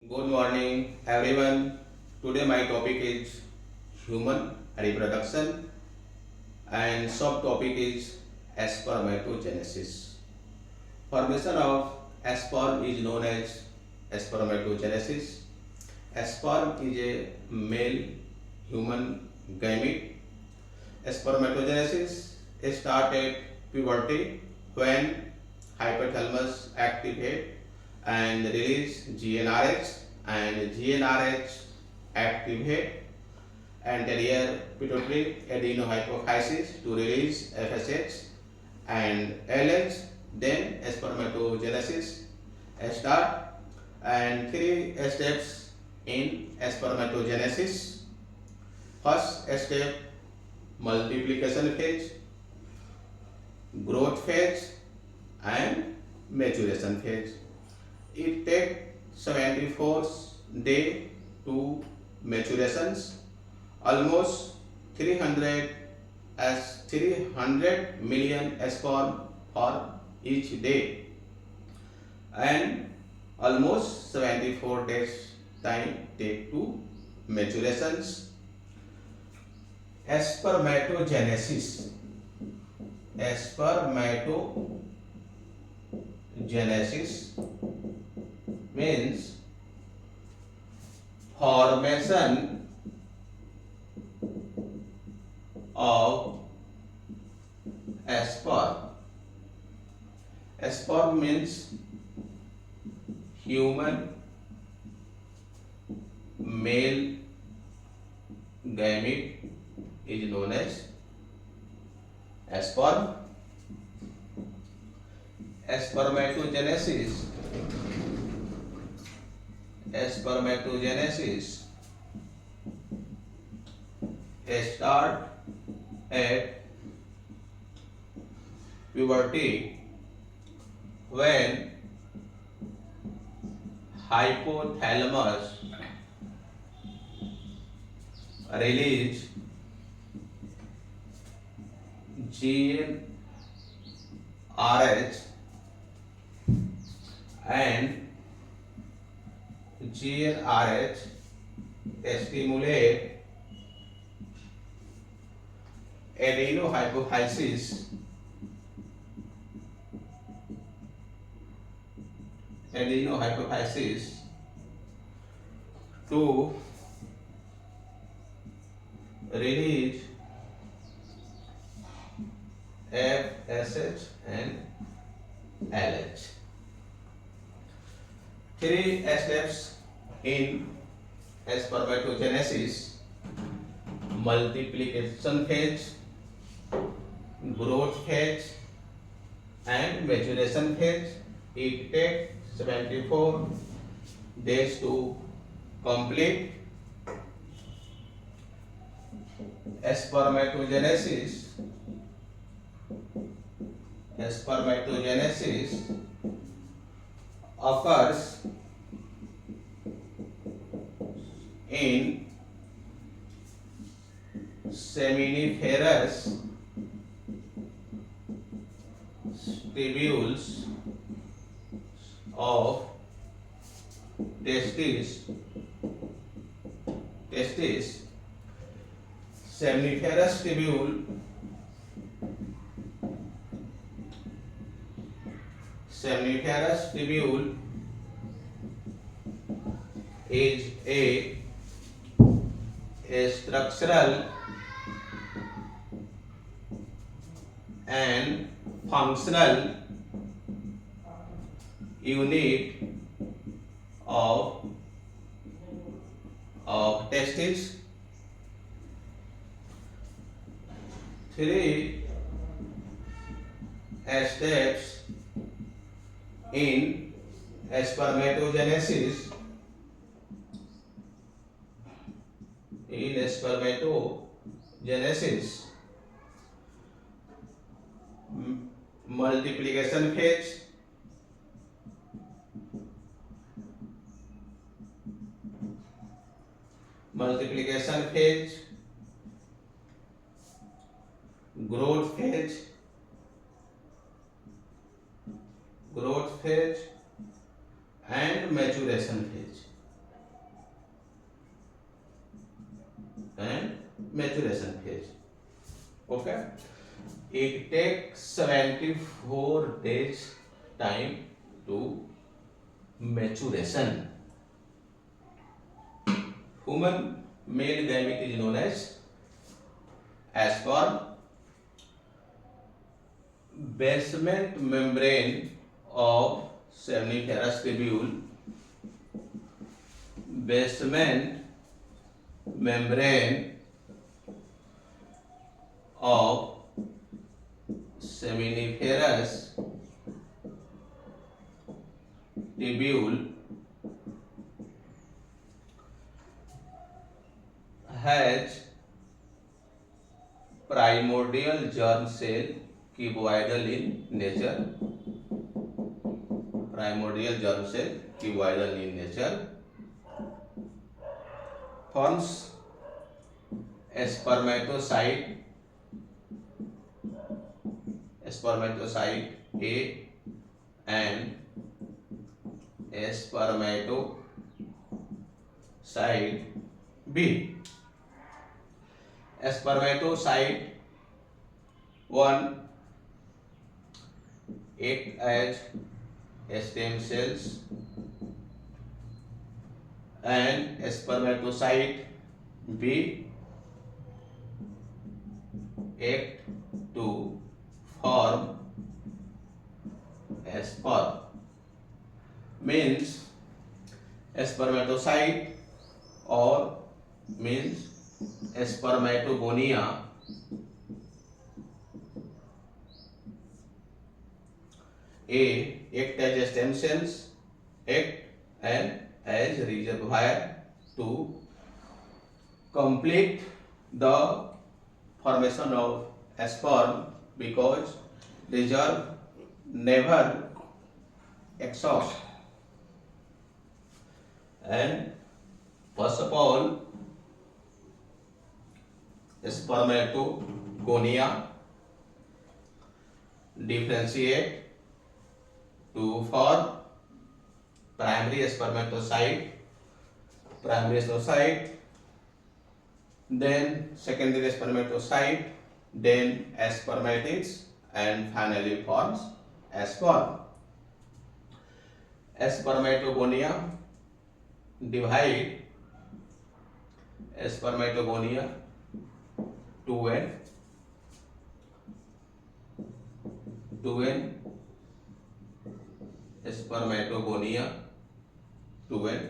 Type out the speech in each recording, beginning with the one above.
Good morning, everyone. Today my topic is human reproduction and subtopic is spermatogenesis. Formation of sperm is known as spermatogenesis. Sperm is a male human gamete. Spermatogenesis starts at puberty when hypothalamus activate and release GnRH and GnRH activate anterior pituitary adenohypophysis to release FSH and LH. Then spermatogenesis start and three steps in spermatogenesis. First step, multiplication phase, growth phase and maturation phase. It takes 74 days to maturations, almost 300 million sperm for each day, and almost 74 days time take to maturations. Spermatogenesis. Spermatogenesis means formation of sperm. Sperm means human male gamete is known as sperm. Spermatogenesis start at puberty when hypothalamus release GnRH and GnRH stimulate adenohypophysis to release FSH and LH. Three steps in spermatogenesis: multiplication phase, growth phase and maturation phase. It takes 74 days to complete. Spermatogenesis occurs in seminiferous tubules of testes. Seminiferous tubule is a structural and functional unit of testes. Three steps in spermatogenesis. Multiplication phase, growth phase and maturation phase. maturation phase. Okay, it takes 74 days time to maturation. Human male gamete is known as sperm. Basement membrane of seminiferous tubule. Basement membrane of seminiferous tubule has primordial germ cell cuboidal in nature. Primordial germ cell cuboidal in nature. Forms spermatocyte A and spermatocyte B. Spermatocyte 1 act as stem cells and spermatocyte B act to form sperm. Means spermatocyte or means spermatogonia A act as stem cells, act and as reservoir to complete the formation of sperm because reserve never exhaust. And first of all, spermatogonia differentiate to form primary spermatocyte, then secondary spermatocyte, then spermatids, and finally forms sperm. Spermatogonia divide spermatogonia 2n spermatogonia 2n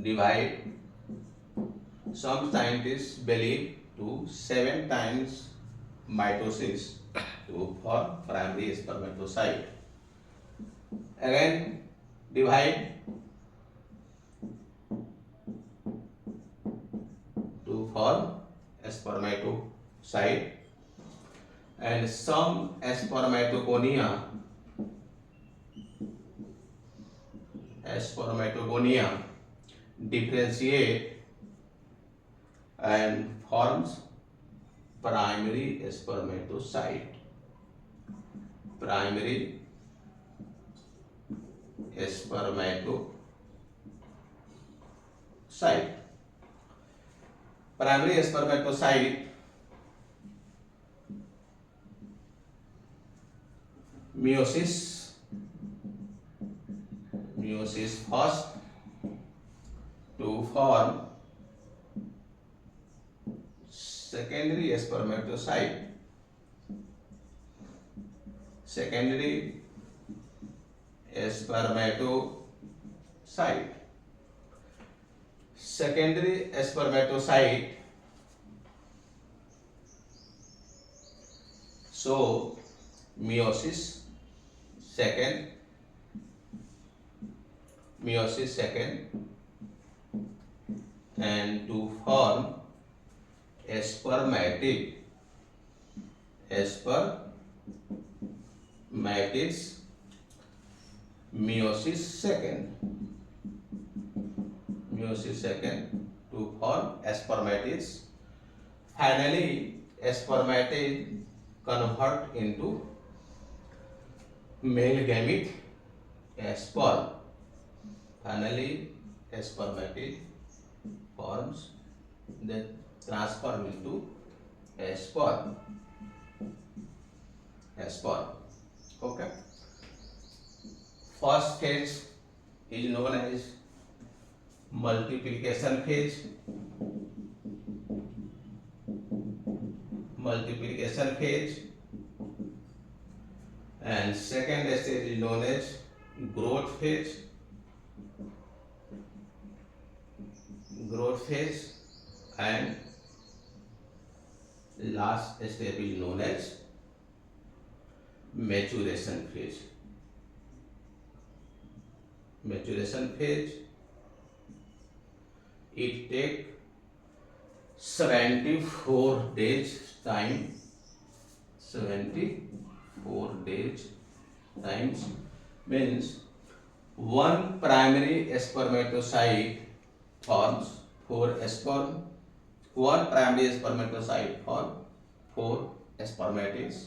divide. Some scientists believe to 7 times mitosis to form primary spermatocyte. Again divide to form spermatocyte, and some spermatogonia differentiate and forms primary spermatocyte. Primary spermatocyte meiosis first to form secondary spermatocyte. Secondary spermatocyte so meiosis second and to form spermatids meiosis second to form spermatids. Finally spermatid convert into male gamete sperm. Finally spermatid forms, then transform into sperm. Sperm. Okay. First phase is known as multiplication phase. Multiplication phase. And second stage is known as growth phase. Growth phase. And last step is known as maturation phase. Maturation phase, it take 74 days time. 74 days times means one primary spermatocyte forms 4 sperm. One primary spermatocyte forms 4 spermatids.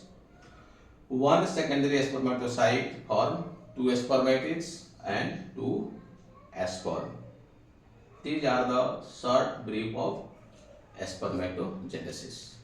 One secondary spermatocyte forms 2 spermatids and 2 sperm. These are the short brief of spermatogenesis.